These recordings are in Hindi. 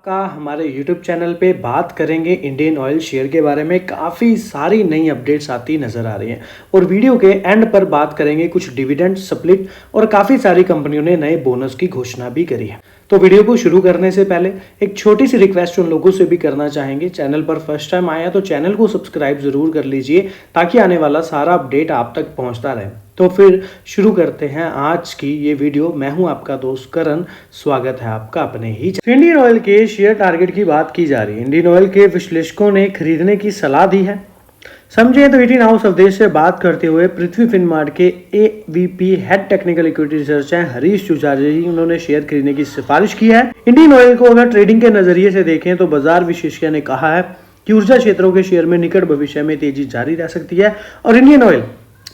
का हमारे YouTube चैनल पे बात करेंगे इंडियन ऑयल शेयर के बारे में। काफ़ी सारी नई अपडेट्स आती नज़र आ रही हैं और वीडियो के एंड पर बात करेंगे कुछ डिविडेंड स्प्लिट और काफ़ी सारी कंपनियों ने नए बोनस की घोषणा भी करी है। तो वीडियो को शुरू करने से पहले एक छोटी सी रिक्वेस्ट उन लोगों से भी करना चाहेंगे, चैनल पर फर्स्ट टाइम आया तो चैनल को सब्सक्राइब जरूर कर लीजिए ताकि आने वाला सारा अपडेट आप तक पहुंचता रहे। तो फिर शुरू करते हैं आज की ये वीडियो। मैं हूं आपका दोस्त करण, स्वागत है आपका अपने ही। इंडियन ऑयल के शेयर टारगेट की बात की जा रही है। इंडियन ऑयल के विश्लेषकों ने खरीदने की सलाह दी है। समझे तो 18 हाउस अवधेश से बात करते हुए पृथ्वी फिनमार्ट के AVP head technical equity research हैं हरीश चुचार्य जी, उन्होंने शेयर खरीदने की सिफारिश की है। इंडियन ऑयल को अगर ट्रेडिंग के नजरिए से देखें तो बाजार विशेषज्ञ ने कहा है कि ऊर्जा क्षेत्रों के शेयर में निकट भविष्य में तेजी जारी रह सकती है और इंडियन ऑयल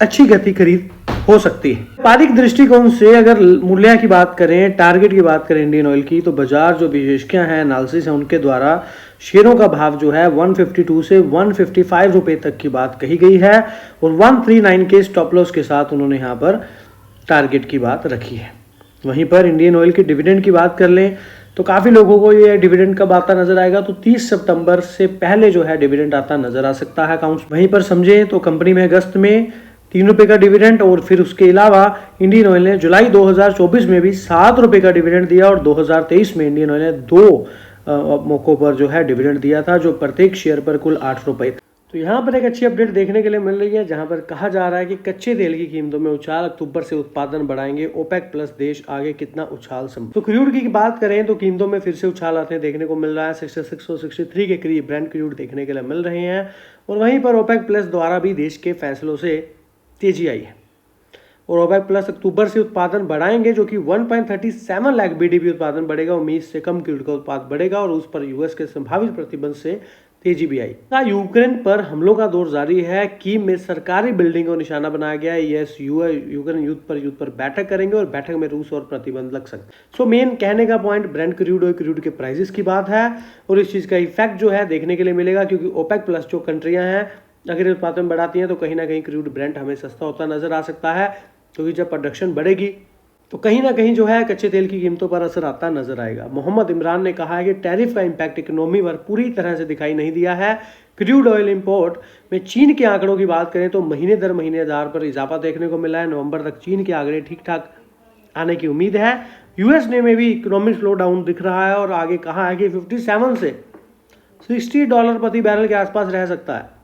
अच्छी गति खरीद हो सकती है। व्यापारिक दृष्टिकोण से अगर मूल्य की बात करें, टारगेट की बात करें इंडियन ऑयल की, तो बाजार जो विशेषज्ञ हैं, एनालिसिस है, उनके द्वारा शेयरों का भाव जो है 152 से 155 रुपए तक की बात कही गई है और 139 के स्टॉप लॉस के साथ उन्होंने यहाँ पर टारगेट की बात रखी है। वहीं पर इंडियन ऑयल के डिविडेंड की बात कर लें तो काफ़ी लोगों को ये डिविडेंड कब आता नजर आएगा, तो 30 सितंबर से पहले जो है डिविडेंड आता नजर आ सकता है अकाउंट्स। वहीं पर समझे तो कंपनी में अगस्त में 3 रुपए का डिविडेंड और फिर उसके अलावा इंडियन ऑयल ने जुलाई 2024 में भी 7 रुपए का डिविडेंड दिया और 2023 में इंडियन ऑयल ने 2 मौकों पर जो है डिविडेंड दिया था, जो प्रत्येक शेयर पर कुल 8 रुपए। तो यहाँ पर एक अच्छी अपडेट देखने के लिए मिल रही है, जहां पर कहा जा रहा है कि कच्चे तेल की कीमतों में उछाल, अक्टूबर से उत्पादन बढ़ाएंगे ओपेक प्लस देश, आगे कितना उछाल संभव। तो क्रूड की बात करें तो कीमतों में फिर से उछाल आते देखने को मिल रहा है। 66 और 63 के करीब ब्रेंट क्रूड देखने के लिए मिल रहे हैं और वहीं पर ओपेक प्लस द्वारा भी देश के फैसलों से तेजी आई है और ओपेक प्लस अक्टूबर से उत्पादन बढ़ाएंगे, जो कि 1.37 लाख बीडीपी उत्पादन बढ़ेगा। उम्मीद से कम क्रूड का उत्पादन बढ़ेगा और उस पर यूएस के संभावित प्रतिबंध से तेजी भी आई। यूक्रेन पर हमलों का दौर जारी है। कीव में सरकारी बिल्डिंग को निशाना बनाया गया है। यूक्रेन युद्ध पर बैठक करेंगे और बैठक में रूस और प्रतिबंध लग सकते हैं। सो मेन कहने का पॉइंट ब्रेंट क्रूड और क्रूड के प्राइसेस की बात है और इस चीज का इफेक्ट जो है देखने के लिए मिलेगा, क्योंकि ओपेक प्लस जो कंट्रियां हैं अगर उत्पादन बढ़ाती हैं तो कहीं ना कहीं क्रूड ब्रेंट हमें सस्ता होता नजर आ सकता है, क्योंकि जब प्रोडक्शन बढ़ेगी तो कहीं ना कहीं जो है कच्चे तेल की कीमतों पर असर आता नजर आएगा। मोहम्मद इमरान ने कहा है कि टैरिफ का इम्पैक्ट इकोनॉमी पर पूरी तरह से दिखाई नहीं दिया है। क्रूड ऑयल इंपोर्ट में चीन के आंकड़ों की बात करें तो महीने दर महीने आधार पर इजाफा देखने को मिला है। नवंबर तक चीन के आंकड़े ठीक ठाक आने की उम्मीद है। यूएस में भी इकोनॉमिक स्लो डाउन दिख रहा है और आगे कहा है कि 57 से $60 प्रति बैरल के आसपास रह सकता है।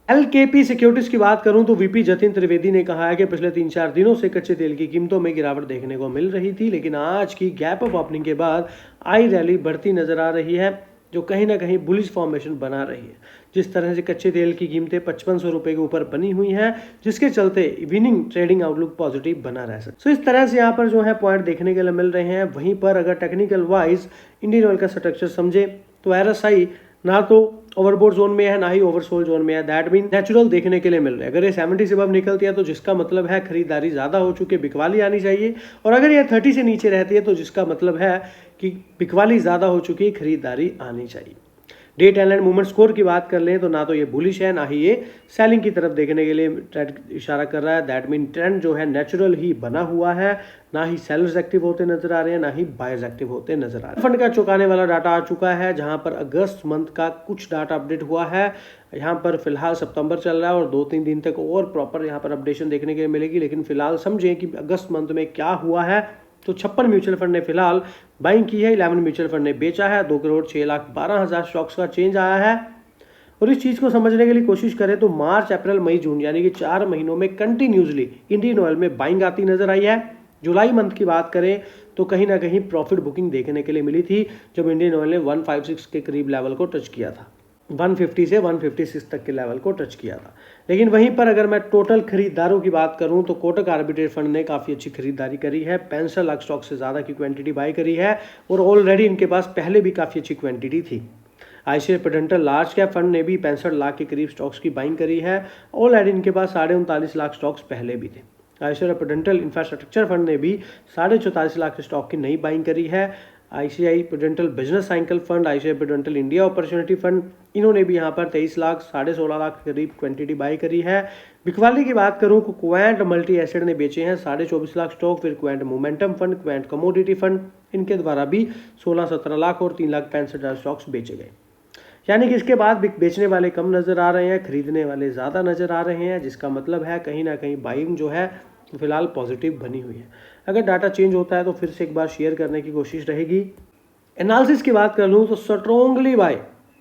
एलकेपी सिक्योरिटीज की बात करूं तो वीपी जतिन त्रिवेदी ने कहा है कि पिछले 3-4 दिनों से कच्चे तेल की कीमतों में गिरावट देखने को मिल रही थी, लेकिन आज की गैप अप ओपनिंग के बाद आई रैली बढ़ती नजर आ रही है, जो कहीं ना कहीं बुलिश फॉर्मेशन बना रही है। जिस तरह से कच्चे तेल की कीमतें 5500 रुपए के ऊपर बनी हुई हैं, जिसके चलते इवनिंग ट्रेडिंग आउटलुक पॉजिटिव बना रह सकता है। सो इस तरह से यहाँ पर जो है पॉइंट देखने के लिए मिल रहे हैं। वहीं पर अगर टेक्निकल वाइज इंडियन ऑयल का स्ट्रक्चर समझे तो RSI ना तो ओवरबोट जोन में है ना ही ओवरसोल्ड जोन में है। दैट मीन नेचुरल देखने के लिए मिल रहा है। अगर ये 70 से अब निकलती है तो जिसका मतलब है खरीदारी ज्यादा हो चुकी है, बिकवाली आनी चाहिए, और अगर ये 30 से नीचे रहती है तो जिसका मतलब है कि बिकवाली ज्यादा हो चुकी है, खरीदारी आनी चाहिए। डे ट्रेंड मूवमेंट स्कोर की बात कर लें तो ना तो ये बुलिश है ना ही ये सेलिंग की तरफ देखने के लिए ट्रेंड इशारा कर रहा है। दैट मीन ट्रेंड जो है नेचुरल ही बना हुआ है, ना ही सेलर्स एक्टिव होते नजर आ रहे हैं ना ही बायर्स एक्टिव होते नजर आ रहे हैं। फंड का चौंकाने वाला डाटा आ चुका है, जहां पर अगस्त मंथ का कुछ डाटा अपडेट हुआ है। यहाँ पर फिलहाल सितंबर चल रहा है और 2-3 दिन तक और प्रॉपर यहाँ पर अपडेशन देखने के लिए मिलेगी, लेकिन फिलहाल समझें कि अगस्त मंथ में क्या हुआ है। तो 56 म्यूचुअल फंड ने फिलहाल बाइंग की है, 11 म्यूचुअल फंड ने बेचा है, 2,06,12,000 स्टॉक्स का चेंज आया है। और इस चीज को समझने के लिए कोशिश करें तो मार्च, अप्रैल, मई, जून यानी कि 4 महीनों में कंटिन्यूसली इंडियन ऑयल में बाइंग आती नजर आई है। जुलाई मंथ की बात करें तो कहीं ना कहीं प्रॉफिट बुकिंग देखने के लिए मिली थी, जब इंडियन ऑयल ने 156 के करीब लेवल को टच किया था, 150 से 156 तक के लेवल को टच किया था। लेकिन वहीं पर अगर मैं टोटल खरीदारों की बात करूं तो कोटक आर्बिट्रेज फंड ने काफ़ी अच्छी खरीदारी करी है, 65 लाख स्टॉक से ज़्यादा की क्वांटिटी बाय करी है और ऑलरेडी इनके पास पहले भी काफ़ी अच्छी क्वांटिटी थी। ICICI Prudential large cap fund ने भी 65 लाख के करीब स्टॉक्स की बाइंग करी है, ऑलरेडी इनके पास 39.5 लाख स्टॉक्स पहले भी थे। आईसीआईसीआई प्रूडेंटल इंफ्रास्ट्रक्चर फंड ने भी 44.5 लाख स्टॉक की नई बाइंग करी है। ICI prudential business cycle fund, ICI prudential India opportunity fund, इन्होंने भी यहाँ पर 23 लाख 16.5 लाख के करीब क्वांटिटी बाई करी है। बिकवाली की बात करूँ तो क्वांट मल्टी एसेट ने बेचे हैं 24.5 लाख स्टॉक। फिर quant momentum fund, quant commodity fund, इनके द्वारा भी 16-17 लाख और 3,65,000 स्टॉक्स बेचे गए। यानी कि इसके बाद बेचने वाले कम नजर आ रहे हैं, खरीदने वाले ज़्यादा नजर आ रहे हैं, जिसका मतलब है कहीं ना कहीं बाइंग जो है फिलहाल पॉजिटिव बनी हुई है। अगर डाटा चेंज होता है तो फिर से एक बार शेयर करने की कोशिश रहेगी। एनालिसिस की बात कर लूँ तो स्ट्रॉन्गली बाय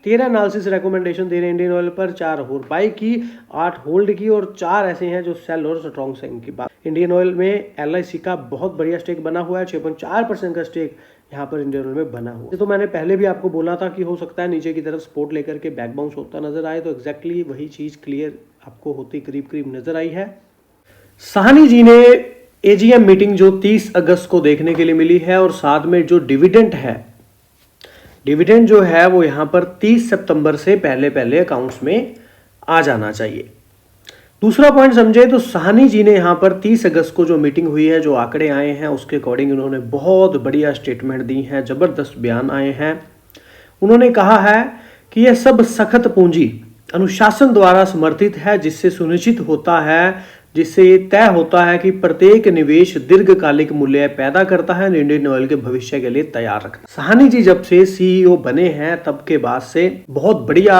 13 एनालिसिस रिकमेंडेशन दे रहे हैं इंडियन ऑयल पर, 4 और बाई की, 8 होल्ड की और 4 ऐसे हैं जो सेल और स्ट्रॉन्ग सेलिंग की बात। इंडियन ऑयल में LIC का बहुत बढ़िया स्टेक बना हुआ है, 6.4% का स्टेक यहाँ पर इंडियन ऑयल में बना हुआ। तो मैंने पहले भी आपको बोला था कि हो सकता है नीचे की तरफ सपोर्ट लेकर के बैक बाउंस होता नजर आए, तो एग्जैक्टली वही चीज क्लियर आपको होती करीब करीब नजर आई है। साहनी जी ने AGM मीटिंग जो 30 अगस्त को देखने के लिए मिली है, और साथ में जो डिविडेंड है, डिविडेंड जो है वो यहाँ पर 30 सितंबर से पहले पहले अकाउंट्स में आ जाना चाहिए। दूसरा पॉइंट समझे तो साहनी जी ने यहाँ पर 30 अगस्त को जो मीटिंग हुई है, जो आंकड़े आए हैं उसके अकॉर्डिंग उन्होंने बहुत बढ़िया स्टेटमेंट दी हैं, जबरदस्त बयान आए हैं। उन्होंने कहा है कि यह सब सख्त पूंजी अनुशासन द्वारा समर्थित है, जिससे सुनिश्चित होता है, जिससे ये तय होता है कि प्रत्येक निवेश दीर्घकालिक मूल्य पैदा करता है, इंडियन ऑयल के भविष्य के लिए तैयार रखता। साहनी जी जब से CEO बने हैं तब के बाद से बहुत बढ़िया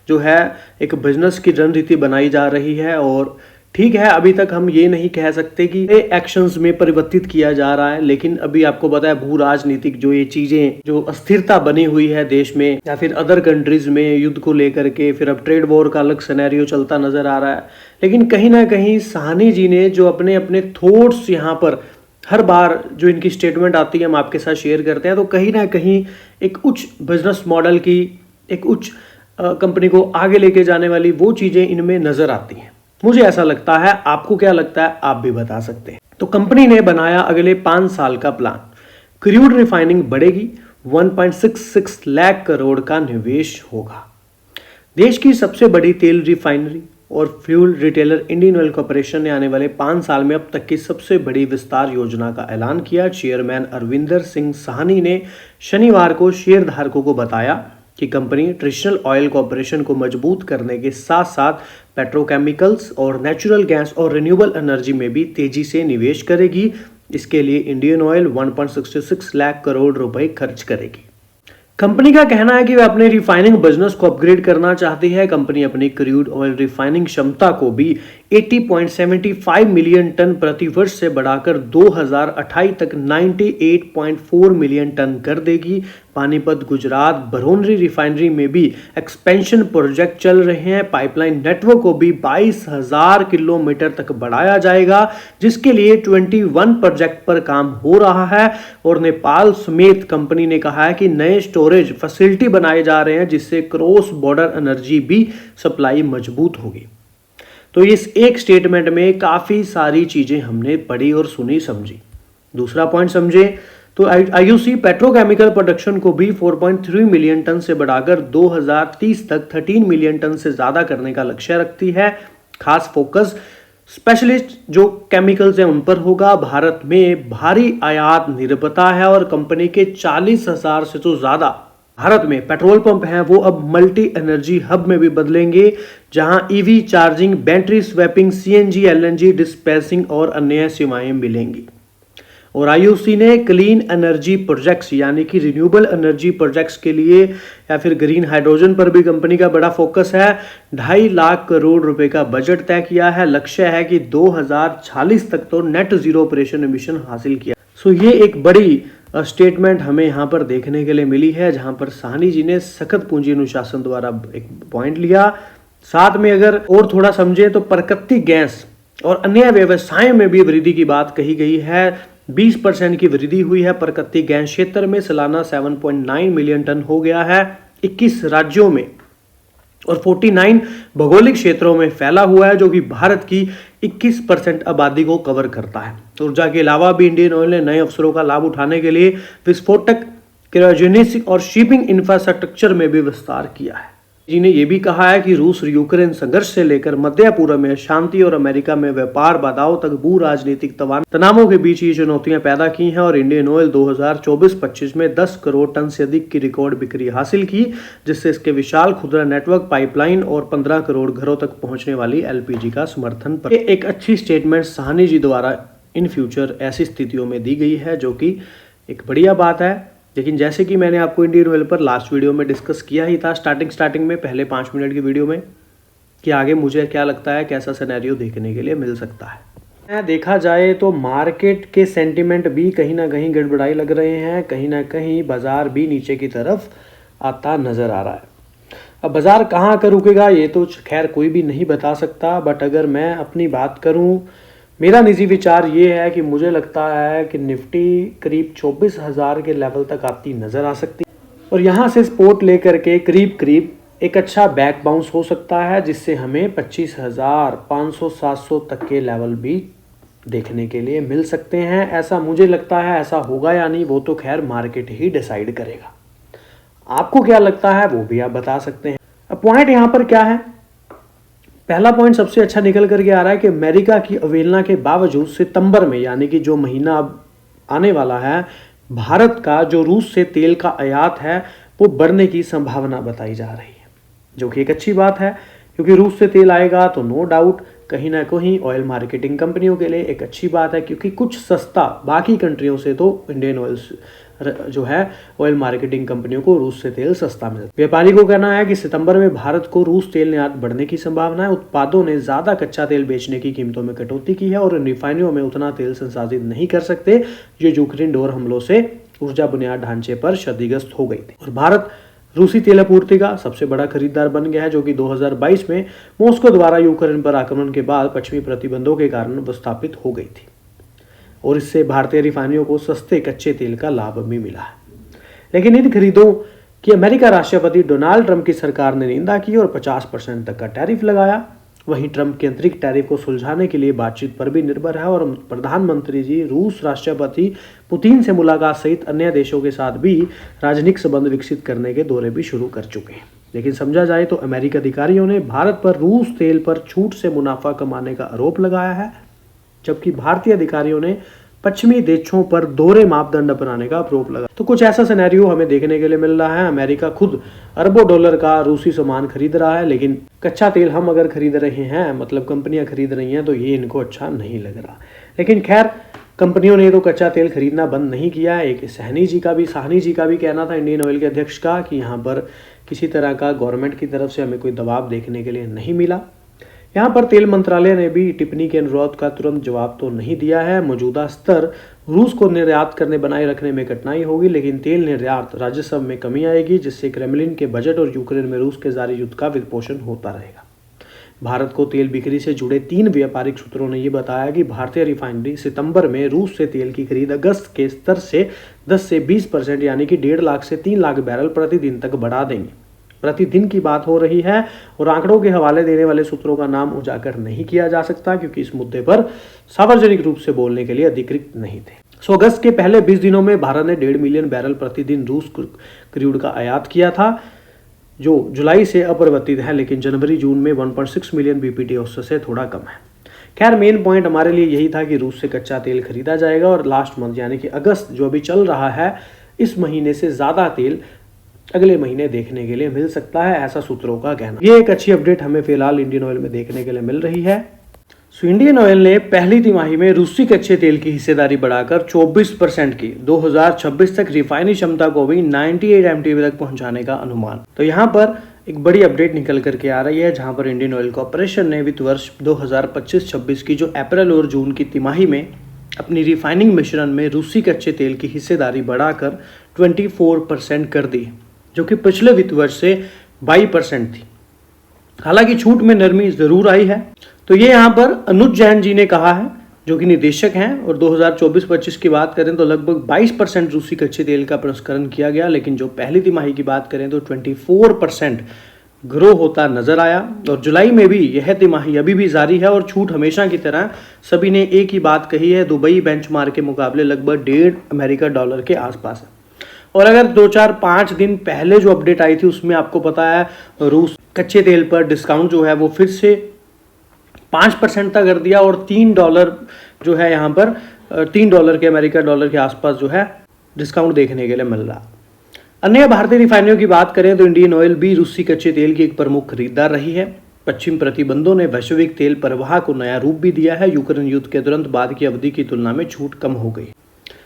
जो है एक बिजनेस की रणनीति बनाई जा रही है। और ठीक है, अभी तक हम ये नहीं कह सकते कि ये एक्शंस में परिवर्तित किया जा रहा है, लेकिन अभी आपको पता है भू राजनीतिक जो ये चीजें, जो अस्थिरता बनी हुई है देश में या फिर अदर कंट्रीज में युद्ध को लेकर के, फिर अब ट्रेड वॉर का अलग सिनेरियो चलता नजर आ रहा है। लेकिन कहीं ना कहीं साहनी जी ने जो अपने अपने थॉट्स यहाँ पर हर बार जो इनकी स्टेटमेंट आती है हम आपके साथ शेयर करते हैं, तो कहीं ना कहीं एक उच्च बिजनेस मॉडल की, एक उच्च कंपनी को आगे लेके जाने वाली वो चीजें इनमें नजर आती हैं। मुझे ऐसा लगता है, आपको क्या लगता है आप भी बता सकते हैं। तो कंपनी ने बनाया अगले 5 साल का प्लान। क्रूड रिफाइनिंग बढ़ेगी, 1.66 लाख करोड़ का निवेश होगा। देश की सबसे बड़ी तेल रिफाइनरी और fuel retailer Indian oil corporation ने आने वाले 5 साल में अब तक की सबसे बड़ी विस्तार योजना का ऐलान किया। चेयरमैन अरविंदर सिंह साहनी ने शनिवार को शेयरधारकों को बताया कि कंपनी ट्रेडिशनल ऑयल कॉर्पोरेशन को मजबूत करने के साथ साथ पेट्रोकेमिकल्स और नेचुरल गैस और रिन्यूएबल एनर्जी में भी तेजी से निवेश करेगी। इसके लिए इंडियन ऑयल 1.66 लाख करोड़ रुपए खर्च करेगी। कंपनी का कहना है कि वे अपने रिफाइनिंग बिजनेस को अपग्रेड करना चाहती है। कंपनी अपनी क्रूड ऑयल रिफाइनिंग क्षमता को भी 80.75 मिलियन टन प्रति वर्ष से बढ़ाकर 2028 तक 98.4 मिलियन टन कर देगी। पानीपत, गुजरात, बरौनी रिफाइनरी में भी एक्सपेंशन प्रोजेक्ट चल रहे हैं। पाइपलाइन नेटवर्क को भी 22,000 किलोमीटर तक बढ़ाया जाएगा, जिसके लिए 21 प्रोजेक्ट पर काम हो रहा है। और नेपाल समेत कंपनी ने कहा है कि नए स्टोरेज फैसिलिटी बनाए जा रहे हैं, जिससे क्रॉस बॉर्डर एनर्जी भी सप्लाई मजबूत होगी। तो इस एक स्टेटमेंट में काफी सारी चीजें हमने पढ़ी और सुनी समझी। दूसरा पॉइंट समझे तो IOC पेट्रोकेमिकल प्रोडक्शन को भी 4.3 मिलियन टन से बढ़ाकर 2030 तक 13 मिलियन टन से ज्यादा करने का लक्ष्य रखती है। खास फोकस स्पेशलिस्ट जो केमिकल्स हैं उन पर होगा। भारत में भारी आयात निर्भरता है और कंपनी के 40,000 से तो ज्यादा भारत में पेट्रोल पंप हैं, वो अब मल्टी एनर्जी हब में भी बदलेंगे, जहां EV charging, battery swapping, CNG, LNG dispensing और अन्य सेवाएं मिलेंगी। और IOC ने क्लीन एनर्जी प्रोजेक्ट्स यानी कि रिन्यूएबल एनर्जी प्रोजेक्ट्स के लिए या फिर ग्रीन हाइड्रोजन पर भी कंपनी का बड़ा फोकस है। 2.5 लाख करोड़ रुपए का बजट तय किया है। लक्ष्य है कि 2040 तक तो नेट जीरो ऑपरेशन एमिशन हासिल किया। सो ये एक बड़ी स्टेटमेंट हमें यहाँ पर देखने के लिए मिली है, जहां पर साहनी जी ने सख्त पूंजी अनुशासन द्वारा एक पॉइंट लिया। साथ में अगर और थोड़ा समझे तो प्राकृतिक गैस और अन्य व्यवसायों में भी वृद्धि की बात कही गई है। 20% की वृद्धि हुई है प्राकृतिक गैस क्षेत्र में, सालाना 7.9 मिलियन टन हो गया है। 21 राज्यों में और 49 भौगोलिक क्षेत्रों में फैला हुआ है, जो कि भारत की 21% आबादी को कवर करता है। ऊर्जा के अलावा भी इंडियन ऑयल ने नए अवसरों का लाभ उठाने के लिए विस्फोटक, क्रायोजेनिक्स और शिपिंग इंफ्रास्ट्रक्चर में भी विस्तार किया है। जी ने यह भी कहा है कि रूस और यूक्रेन संघर्ष से लेकर मध्य पूर्व में शांति और अमेरिका में व्यापार बाधाओं तक भू राजनीतिक तनावों के बीच ये चुनौतियां पैदा की हैं और इंडियन ऑयल 2024-25 में 10 करोड़ टन से अधिक की रिकॉर्ड बिक्री हासिल की, जिससे इसके विशाल खुदरा नेटवर्क, पाइपलाइन और 15 करोड़ घरों तक पहुंचने वाली एलपीजी का समर्थन पर एक अच्छी स्टेटमेंट साहनी जी द्वारा इन फ्यूचर ऐसी स्थितियों में दी गई है, जो कि एक बढ़िया बात है। लेकिन जैसे कि मैंने आपको इंडियन ऑयल पर लास्ट वीडियो में डिस्कस किया ही था स्टार्टिंग में पहले 5 मिनट की वीडियो में, कि आगे मुझे क्या लगता है कैसा सिनेरियो देखने के लिए मिल सकता है। देखा जाए तो मार्केट के सेंटिमेंट भी कहीं ना कहीं गड़बड़ाई लग रहे हैं, कहीं ना कहीं बाजार भी नीचे की तरफ आता नज़र आ रहा है। अब बाजार कहाँ का रुकेगा ये तो खैर कोई भी नहीं बता सकता, बट अगर मैं अपनी बात करूँ, मेरा निजी विचार ये है कि मुझे लगता है कि निफ्टी करीब 24,000 के लेवल तक आती नज़र आ सकती है और यहाँ से सपोर्ट लेकर के करीब एक अच्छा बैक बाउंस हो सकता है, जिससे हमें 25,500-700 तक के लेवल भी देखने के लिए मिल सकते हैं। ऐसा मुझे लगता है। ऐसा होगा या नहीं वो तो खैर मार्केट ही डिसाइड करेगा। आपको क्या लगता है वो भी आप बता सकते हैं। अब पॉइंट यहाँ पर क्या है, पहला पॉइंट सबसे अच्छा निकल करके आ रहा है कि अमेरिका की अवहेलना के बावजूद सितंबर में, यानी कि जो महीना अब आने वाला है, भारत का जो रूस से तेल का आयात है वो बढ़ने की संभावना बताई जा रही है, जो कि एक अच्छी बात है, क्योंकि रूस से तेल आएगा तो नो डाउट कहीं ना कहीं ऑयल मार्केटिंग कंपनियों के लिए एक अच्छी बात है, क्योंकि कुछ सस्ता बाकी कंट्रियों से तो इंडियन ऑयल जो है ऑयल मार्केटिंग कंपनियों को रूस से तेल सस्ता मिलता है। व्यापारी को कहना है कि सितंबर में भारत को रूस तेल निर्यात बढ़ने की संभावना है। उत्पादों ने ज्यादा कच्चा तेल बेचने की कीमतों में कटौती की है और रिफाइनरियों में उतना तेल संसाधित नहीं कर सकते जो यूक्रेन डोर हमलों से ऊर्जा बुनियाद ढांचे पर क्षतिग्रस्त हो गई थी। और भारत रूसी तेल आपूर्ति का सबसे बड़ा खरीदार बन गया है, जो कि 2022 में मॉस्को द्वारा यूक्रेन पर आक्रमण के बाद पश्चिमी प्रतिबंधों के कारण विस्थापित हो गई थी और इससे भारतीय रिफाइनरियों को सस्ते कच्चे तेल का लाभ भी मिला है। लेकिन इन खरीदों की अमेरिका राष्ट्रपति डोनाल्ड ट्रंप की सरकार ने निंदा की और 50% तक का टैरिफ लगाया। वहीं ट्रंप के अतिरिक्त टैरिफ को सुलझाने के लिए बातचीत पर भी निर्भर है और प्रधानमंत्री जी रूस राष्ट्रपति पुतिन से मुलाकात सहित अन्य देशों के साथ भी राजनीतिक संबंध विकसित करने के दौरे भी शुरू कर चुके हैं। लेकिन समझा जाए तो अमेरिकी अधिकारियों ने भारत पर रूस तेल पर छूट से मुनाफा कमाने का आरोप लगाया है, जबकि भारतीय अधिकारियों ने पश्चिमी देशों पर दोहरे मापदंड अपनाने का आरोप लगा। तो कुछ ऐसा सिनेरियो हमें देखने के लिए मिल रहा है। अमेरिका खुद अरबों डॉलर का रूसी सामान खरीद रहा है, लेकिन कच्चा तेल हम अगर खरीद रहे हैं, मतलब कंपनियां खरीद रही हैं, तो ये इनको अच्छा नहीं लग रहा। लेकिन खैर कंपनियों ने तो कच्चा तेल खरीदना बंद नहीं किया है। एक साहनी जी का भी कहना था, इंडियन ऑयल के अध्यक्ष का, कि यहाँ पर किसी तरह का गवर्नमेंट की तरफ से हमें कोई दबाव देखने के लिए नहीं मिला। यहाँ पर तेल मंत्रालय ने भी टिप्पणी के अनुरोध का तुरंत जवाब तो नहीं दिया है। मौजूदा स्तर रूस को निर्यात करने बनाए रखने में कठिनाई होगी, लेकिन तेल निर्यात राजस्व में कमी आएगी, जिससे क्रेमलिन के बजट और यूक्रेन में रूस के जारी युद्ध का वित्तपोषण होता रहेगा। भारत को तेल बिक्री से जुड़े 3 व्यापारिक सूत्रों ने यह बताया कि भारतीय रिफाइनरी सितंबर में रूस से तेल की खरीद अगस्त के स्तर से 10 से 20% यानी कि 1.5 लाख से 3 लाख बैरल प्रतिदिन तक बढ़ा देंगे। प्रतिदिन की बात हो रही है और आंकड़ों के हवाले देने वाले सूत्रों का नाम उजागर नहीं किया जा सकता, क्योंकि इस मुद्दे पर सार्वजनिक रूप से बोलने के लिए अधिकृत नहीं थे। अगस्त के पहले 20 दिनों में भारत ने 1.5 मिलियन बैरल प्रतिदिन रूस क्रूड का आयात किया था, जो जुलाई से अपरिवर्तित है, लेकिन जनवरी जून में 1.6 मिलियन बीपीटी औसत से थोड़ा कम है। खैर मेन पॉइंट हमारे लिए यही था कि रूस से कच्चा तेल खरीदा जाएगा और लास्ट मंथ यानी कि अगस्त जो अभी चल रहा है, इस महीने से ज्यादा तेल अगले महीने देखने के लिए मिल सकता है, ऐसा सूत्रों का कहना। ये एक अच्छी अपडेट हमें फिलहाल इंडियन ऑयल में देखने के लिए मिल रही है। इंडियन ऑयल ने पहली तिमाही में रूसी कच्चे तेल की हिस्सेदारी बढ़ाकर 24% की 2026 तक रिफाइनरी क्षमता को भी 98 MTPA तक पहुंचाने का अनुमान। तो यहाँ पर एक बड़ी अपडेट निकल करके आ रही है, जहां पर इंडियन ऑयल कॉर्पोरेशन ने वित्त वर्ष 2025-26 की जो अप्रैल और जून की तिमाही में अपनी रिफाइनिंग मिश्रण में रूसी कच्चे तेल की हिस्सेदारी बढ़ाकर 24% कर दी, जो कि पिछले वित्त वर्ष से 22% थी। हालांकि छूट में नरमी जरूर आई है। तो ये यहाँ पर अनुज जैन जी ने कहा है, जो कि निदेशक हैं, और 2024-25 की बात करें तो लगभग 22% रूसी कच्चे तेल का प्रसंस्करण किया गया, लेकिन जो पहली तिमाही की बात करें तो 24% ग्रो होता नजर आया। और जुलाई में भी यह तिमाही अभी भी जारी है और छूट हमेशा की तरह सभी ने एक ही बात कही है, दुबई बेंचमार्क के मुकाबले लगभग $1.5 अमेरिका के आसपास है। और अगर 2-4-5 दिन पहले जो अपडेट आई थी उसमें आपको पता है रूस कच्चे तेल पर डिस्काउंट जो है वो फिर से 5% तक कर दिया और $3 जो है यहाँ पर $3 के अमेरिका डॉलर के आसपास जो है डिस्काउंट देखने के लिए मिल रहा। अन्य भारतीय रिफाइनरियों की बात करें तो इंडियन ऑयल भी रूसी कच्चे तेल की एक प्रमुख खरीदार रही है। पश्चिम प्रतिबंधों ने वैश्विक तेल प्रवाह को नया रूप भी दिया है। यूक्रेन युद्ध के तुरंत बाद की अवधि की तुलना में छूट कम हो गई।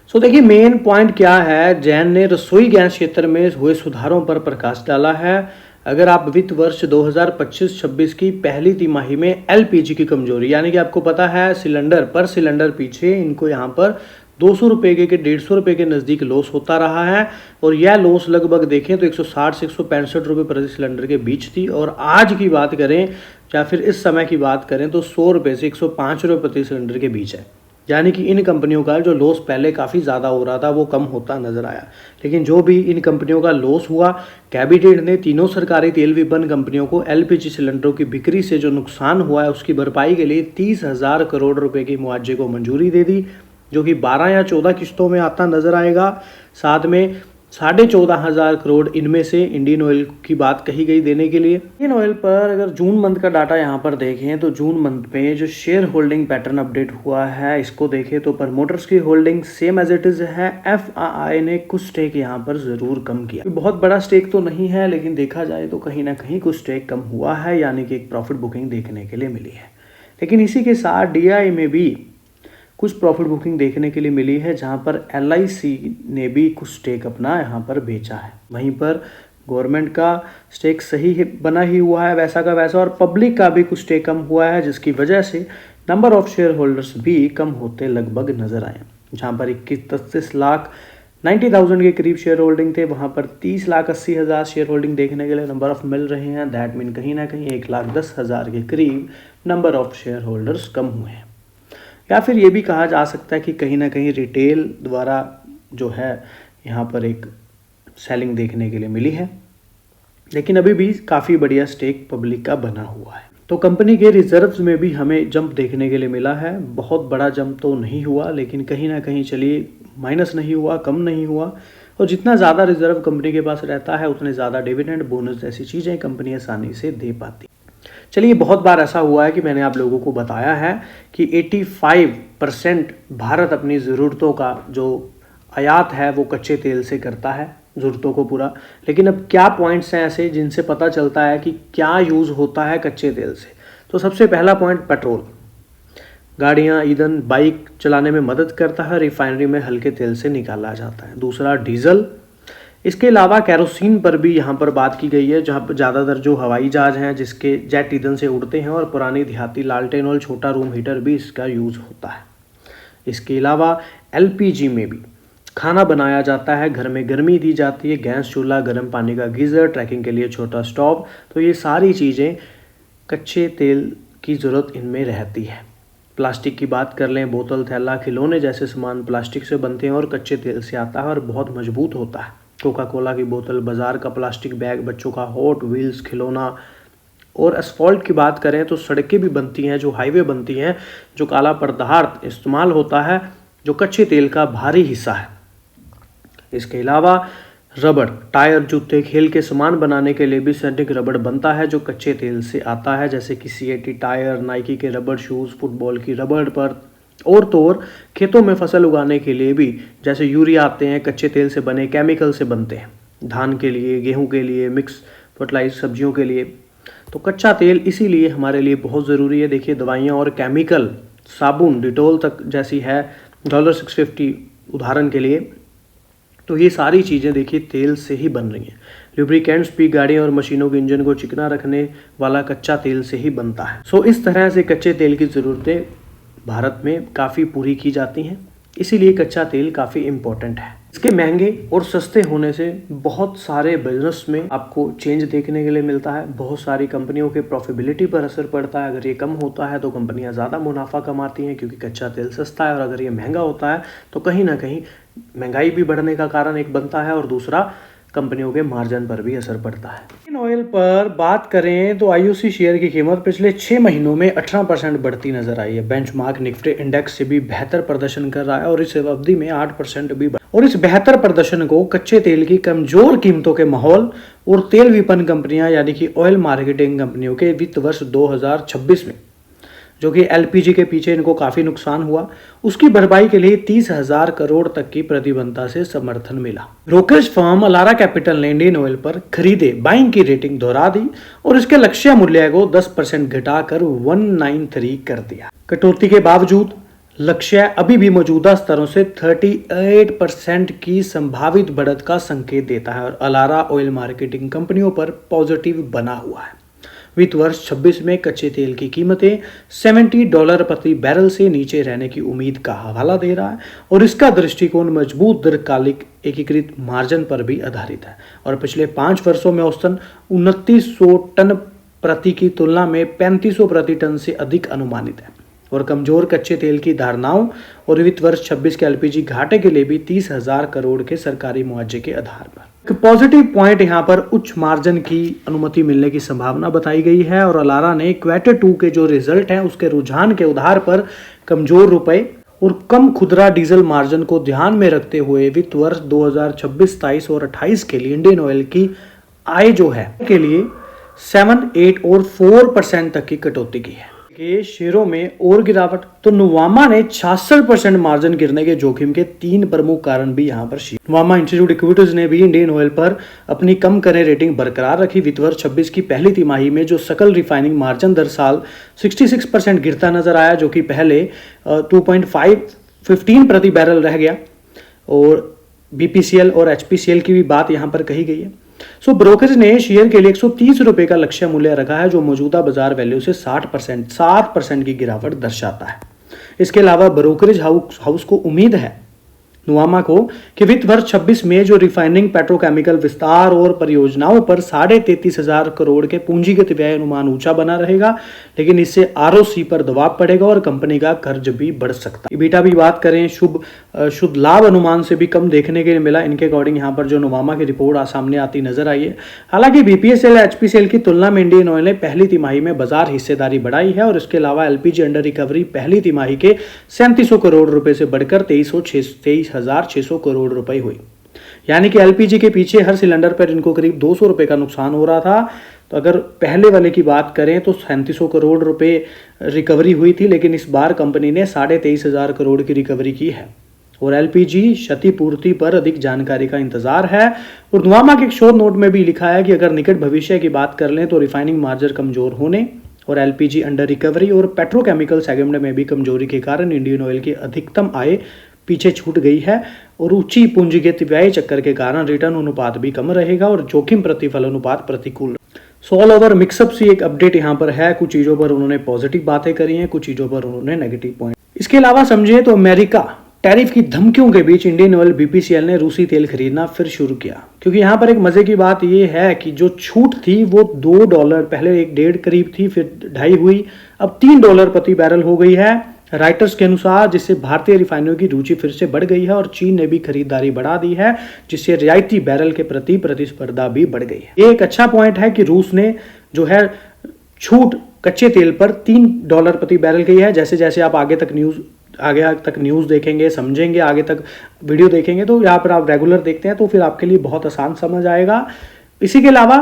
सो देखिए मेन पॉइंट क्या है, जैन ने रसोई गैस क्षेत्र में हुए सुधारों पर प्रकाश डाला है। अगर आप वित्त वर्ष 2025-26 की पहली तिमाही में एलपीजी की कमजोरी, यानी कि आपको पता है सिलेंडर पर सिलेंडर पीछे इनको यहाँ पर 200 रुपये के 150 रुपये के नज़दीक लॉस होता रहा है और यह लॉस लगभग देखें तो 160 से 165 रुपये प्रति सिलेंडर के बीच थी। और आज की बात करें या फिर इस समय की बात करें तो 100 रुपये से 105 रुपये प्रति सिलेंडर के बीच है। यानी कि इन कंपनियों का जो लॉस पहले काफ़ी ज़्यादा हो रहा था वो कम होता नजर आया। लेकिन जो भी इन कंपनियों का लॉस हुआ, कैबिनेट ने तीनों सरकारी तेल विपणन कंपनियों को एलपीजी सिलेंडरों की बिक्री से जो नुकसान हुआ है उसकी भरपाई के लिए 30,000 करोड़ रुपए की मुआवजे को मंजूरी दे दी, जो कि 12 या 14 किस्तों में आता नजर आएगा। साथ में 14,500 करोड़ इनमें से इंडियन ऑयल की बात कही गई देने के लिए। इंडियन ऑयल पर अगर जून मंथ का डाटा यहाँ पर देखें तो जून मंथ में जो शेयर होल्डिंग पैटर्न अपडेट हुआ है इसको देखें तो प्रमोटर्स की holding same as it is है। एफआई ने कुछ स्टेक यहाँ पर जरूर कम किया, बहुत बड़ा स्टेक तो नहीं है लेकिन देखा जाए तो कहीं ना कहीं कुछ स्टेक कम हुआ है, यानी कि एक प्रॉफिट बुकिंग देखने के लिए मिली है। लेकिन इसी के साथ डीआई में भी कुछ प्रॉफिट बुकिंग देखने के लिए मिली है, जहां पर एलआईसी ने भी कुछ स्टेक अपना यहां पर बेचा है। वहीं पर गवर्नमेंट का स्टेक सही बना ही हुआ है वैसा का वैसा, और पब्लिक का भी कुछ स्टेक कम हुआ है, जिसकी वजह से नंबर ऑफ शेयर होल्डर्स भी कम होते लगभग नजर आए। जहां पर 21-33 लाख 90,000 के करीब शेयर होल्डिंग थे, वहां पर 30,80,000 शेयर होल्डिंग देखने के लिए नंबर ऑफ मिल रहे हैं। दैट मीन कहीं ना कहीं 1,10,000 के करीब नंबर ऑफ शेयर होल्डर्स कम हुए हैं। या फिर ये भी कहा जा सकता है कि कहीं ना कहीं रिटेल द्वारा जो है यहाँ पर एक सेलिंग देखने के लिए मिली है, लेकिन अभी भी काफ़ी बढ़िया स्टेक पब्लिक का बना हुआ है। तो कंपनी के रिजर्व्स में भी हमें जंप देखने के लिए मिला है। बहुत बड़ा जंप तो नहीं हुआ, लेकिन कहीं ना कहीं चलिए माइनस नहीं हुआ, कम नहीं हुआ। और जितना ज़्यादा रिजर्व कंपनी के पास रहता है उतने ज़्यादा डिविडेंड, बोनस जैसी चीज़ें कंपनी आसानी से दे पाती। चलिए बहुत बार ऐसा हुआ है कि मैंने आप लोगों को बताया है कि 85% भारत अपनी ज़रूरतों का जो आयात है वो कच्चे तेल से करता है, ज़रूरतों को पूरा। लेकिन अब क्या पॉइंट्स हैं ऐसे जिनसे पता चलता है कि क्या यूज़ होता है कच्चे तेल से। तो सबसे पहला पॉइंट पेट्रोल, गाड़ियाँ, ईंधन, बाइक चलाने में मदद करता है, रिफाइनरी में हल्के तेल से निकाला जाता है। दूसरा डीजल, इसके अलावा कैरोसिन पर भी यहाँ पर बात की गई है, जहाँ पर ज़्यादातर जो हवाई जहाज़ हैं जिसके जेट ईंधन से उड़ते हैं, और पुरानी देहाती लालटेन और छोटा रूम हीटर भी इसका यूज़ होता है। इसके अलावा एलपीजी में भी खाना बनाया जाता है, घर में गर्मी दी जाती है, गैस चूल्हा, गर्म पानी का गीज़र, ट्रैकिंग के लिए छोटा स्टोव। तो ये सारी चीज़ें कच्चे तेल की ज़रूरत इनमें रहती है। प्लास्टिक की बात कर लें, बोतल, थैला, खिलौने जैसे सामान प्लास्टिक से बनते हैं और कच्चे तेल से आता है और बहुत मजबूत होता है। कोका कोला की बोतल, बाजार का प्लास्टिक बैग, बच्चों का हॉट व्हील्स खिलौना। और एस्फॉल्ट की बात करें तो सड़कें भी बनती हैं, जो हाईवे बनती हैं, जो काला पदार्थ इस्तेमाल होता है जो कच्चे तेल का भारी हिस्सा है। इसके अलावा रबड़, टायर, जूते, खेल के सामान बनाने के लिए भी सिंथेटिक रबड़ बनता है जो कच्चे तेल से आता है, जैसे कि सीएटी टायर, नाइकी के रबड़ शूज़, फुटबॉल की रबड़ पर। और तो और खेतों में फसल उगाने के लिए भी जैसे यूरिया आते हैं, कच्चे तेल से बने, केमिकल से बनते हैं, धान के लिए, गेहूं के लिए, मिक्स फर्टिलाइज सब्जियों के लिए। तो कच्चा तेल इसीलिए हमारे लिए बहुत ज़रूरी है। देखिए दवाइयाँ और केमिकल, साबुन, डिटोल तक जैसी है, $650 उदाहरण के लिए। तो ये सारी चीज़ें देखिए तेल से ही बन रही हैं। लुब्रिकेंट्स भी गाड़ियों और मशीनों के इंजन को चिकना रखने वाला कच्चा तेल से ही बनता है। सो इस तरह से कच्चे तेल की ज़रूरतें भारत में काफ़ी पूरी की जाती हैं, इसीलिए कच्चा तेल काफ़ी इम्पोर्टेंट है। इसके महंगे और सस्ते होने से बहुत सारे बिजनेस में आपको चेंज देखने के लिए मिलता है। बहुत सारी कंपनियों के प्रॉफिटेबिलिटी पर असर पड़ता है। अगर ये कम होता है तो कंपनियां ज़्यादा मुनाफा कमाती हैं क्योंकि कच्चा तेल सस्ता है, और अगर ये महंगा होता है तो कहीं ना कहीं महंगाई भी बढ़ने का कारण एक बनता है, और दूसरा कंपनियों के मार्जिन पर भी असर पड़ता है। इंडियन ऑयल पर बात करें तो आईओसी शेयर की कीमत पिछले 6 महीनों में 18% बढ़ती नजर आई है। बेंचमार्क निफ्टी इंडेक्स से भी बेहतर प्रदर्शन कर रहा है और इस अवधि में 8% भी और इस बेहतर प्रदर्शन को कच्चे तेल की कमजोर कीमतों के माहौल और तेल विपणन कंपनियां यानी कि ऑयल मार्केटिंग कंपनियों के वित्त वर्ष 2026 में, जो कि एलपीजी के पीछे इनको काफी नुकसान हुआ, उसकी भरपाई के लिए 30,000 करोड़ तक की प्रतिबद्धता से समर्थन मिला। ब्रोकरेज फर्म अलारा कैपिटल ने इंडियन ऑयल पर खरीदे बाइंग की रेटिंग दोहरा दी और इसके लक्ष्य मूल्य को 10% घटाकर 193 कर दिया। कटौती के बावजूद लक्ष्य अभी भी मौजूदा स्तरों से 38% की संभावित बढ़त का संकेत देता है और अलारा ऑयल मार्केटिंग कंपनियों पर पॉजिटिव बना हुआ है। वित्त वर्ष 26 में कच्चे तेल की कीमतें $70 प्रति बैरल से नीचे रहने की उम्मीद का हवाला दे रहा है और इसका दृष्टिकोण मजबूत दीर्घकालिक एकीकृत मार्जिन पर भी आधारित है और पिछले 5 वर्षों में औसतन 2900 टन प्रति की तुलना में 3500 प्रति टन से अधिक अनुमानित है और कमजोर कच्चे तेल की धारणाओं और वित्त वर्ष 26 के एलपीजी घाटे के लिए भी 30,000 करोड़ के सरकारी मुआवजे के आधार पर एक पॉजिटिव पॉइंट यहाँ पर उच्च मार्जिन की अनुमति मिलने की संभावना बताई गई है और अलारा ने क्वार्टर 2 के जो रिजल्ट हैं उसके रुझान के आधार पर कमजोर रुपए और कम खुदरा डीजल मार्जिन को ध्यान में रखते हुए वित्त वर्ष 2026, 23 और 28 के लिए इंडियन ऑयल की आय जो है के लिए 7, 8 और 4% तक की कटौती की है। के शेयरों में और गिरावट तो नुवामा ने 66% मार्जिन गिरने के जोखिम के 3 प्रमुख कारण भी यहां पर नुवामा इंस्टीट्यूट इक्विटीज ने भी इंडियन ऑयल पर अपनी कम करे रेटिंग बरकरार रखी। वित्त वर्ष 26 की पहली तिमाही में जो सकल रिफाइनिंग मार्जिन दर साल 66% गिरता नजर आया, जो कि पहले 2.15 प्रति बैरल रह गया और बीपीसीएल और एचपीसीएल की भी बात यहां पर कही गई है। ब्रोकरेज ने शेयर के लिए 130 रुपए का लक्ष्य मूल्य रखा है, जो मौजूदा बाजार वैल्यू से 60% की गिरावट दर्शाता है। इसके अलावा ब्रोकरेज हाउस को उम्मीद है नुवामा को कि वित्त वर्ष 26 में जो रिफाइनिंग, पेट्रोकेमिकल विस्तार और परियोजनाओं पर 33,500 करोड़ के पूंजीगत व्यय अनुमान ऊंचा बना रहेगा, लेकिन इससे आरओसी पर दबाव पड़ेगा और कंपनी का कर्ज भी बढ़ सकता है। ईबिटा भी बात करें, शुद्ध लाभ अनुमान से भी कम देखने के लिए मिला। इनके अकॉर्डिंग यहाँ पर जो नुवामा की रिपोर्ट सामने आती नजर आई है। हालांकि बीपीएसएल, एचपीसीएल की तुलना में इंडियन ऑयल ने पहली तिमाही में बाजार हिस्सेदारी बढ़ाई है और इसके अलावा एलपीजी अंडर रिकवरी पहली तिमाही के 3700 करोड़ रुपए से बढ़कर 23,600 करोड़ रुपए हुई। यानी कि एलपीजी के पीछे हर सिलेंडर पर इनको करीब 200 रुपए का नुकसान हो रहा था। तो अगर पहले वाले की बात करें तो 3700 करोड़ रुपए रिकवरी हुई थी, लेकिन इस बार कंपनी ने 23,500 करोड़ की रिकवरी की है और एलपीजी क्षतिपूर्ति पर अधिक जानकारी का इंतजार है। और नुवामा के एक शोध नोट में भी लिखा है कि अगर निकट भविष्य की बात कर लें तो रिफाइनिंग मार्जिन कमजोर होने और एलपीजी अंडर रिकवरी और पेट्रोकेमिकल सेगमेंट में भी कमजोरी के कारण इंडियन ऑयल की अधिकतम आय पीछे छूट गई है और ऊंची पूंजीगत व्यय चक्कर के कारण रिटर्न अनुपात भी कम रहेगा और जोखिम प्रतिफल अनुपात प्रतिकूल। ऑल ओवर मिक्सअप सी एक अपडेट यहाँ पर है। कुछ चीजों पर उन्होंने पॉजिटिव बातें करी हैं, कुछ चीजों पर उन्होंने नेगेटिव पॉइंट। इसके अलावा समझे तो अमेरिका टैरिफ की धमकियों के बीच इंडियन ऑयल बीपीसीएल ने रूसी तेल खरीदना फिर शुरू किया, क्योंकि यहाँ पर एक मजे की बात यह है कि जो छूट थी वो $2, पहले 1.5 करीब थी, फिर 2.5 हुई, अब $3 प्रति बैरल हो गई है राइटर्स के अनुसार, जिससे भारतीय रिफाइनरियों की रुचि फिर से बढ़ गई है और चीन ने भी खरीदारी बढ़ा दी है, जिससे रियायती बैरल के प्रति प्रतिस्पर्धा भी बढ़ गई है। एक अच्छा पॉइंट है कि रूस ने जो है छूट कच्चे तेल पर $3 प्रति बैरल गई है। जैसे जैसे आप आगे तक न्यूज़ देखेंगे, समझेंगे, आगे तक वीडियो देखेंगे, तो यहाँ पर आप रेगुलर देखते हैं तो फिर आपके लिए बहुत आसान समझ आएगा। इसी के अलावा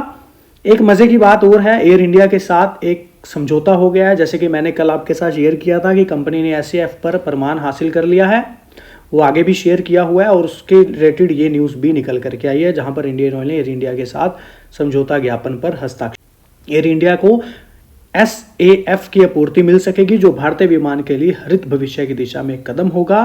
एक मजे की बात और है, एयर इंडिया के साथ एक समझौता हो गया है। जैसे कि मैंने कल आपके साथ शेयर किया था कि कंपनी ने एसएएफ पर प्रमाण हासिल कर लिया है, वो आगे भी शेयर किया हुआ है और उसके रिलेटेड ये न्यूज़ भी निकल करके आई है, जहां पर इंडियन ऑयल ने एयर इंडिया के साथ समझौता ज्ञापन पर हस्ताक्षर। एयर इंडिया को एसएएफ की आपूर्ति मिल सकेगी, जो भारतीय विमान के लिए हरित भविष्य की दिशा में एक कदम होगा।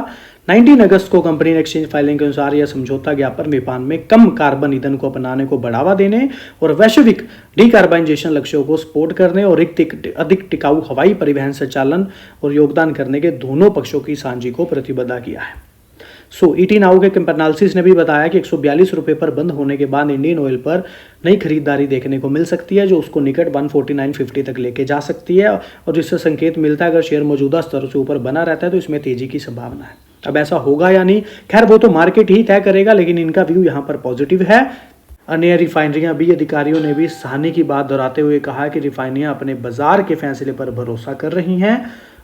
19 अगस्त को कंपनी ने एक्सचेंज फाइलिंग के अनुसार यह समझौता ज्ञापन विमान में कम कार्बन ईंधन को अपनाने को बढ़ावा देने और वैश्विक डीकार्बनाइजेशन लक्ष्यों को सपोर्ट करने और अधिक टिकाऊ हवाई परिवहन संचालन और योगदान करने के दोनों पक्षों की साझी को प्रतिबद्ध किया है। ईटी नाउ के एनालिसिस ने भी बताया कि 142 रुपए पर बंद होने के बाद इंडियन ऑयल पर नई खरीदारी देखने को मिल सकती है, जो उसको निकट 149.50 तक लेके जा सकती है और जिससे संकेत मिलता है अगर शेयर मौजूदा स्तर से ऊपर बना रहता है तो इसमें तेजी की संभावना है। अब ऐसा होगा या नहीं, खैर वो तो मार्केट ही तय करेगा, लेकिन इनका व्यू यहाँ पर पॉजिटिव है। अन्य रिफाइनरियां भी अधिकारियों ने भी सानी की बात दोहराते हुए कहा कि रिफाइनरियां अपने बाजार के फैसले पर भरोसा कर रही हैं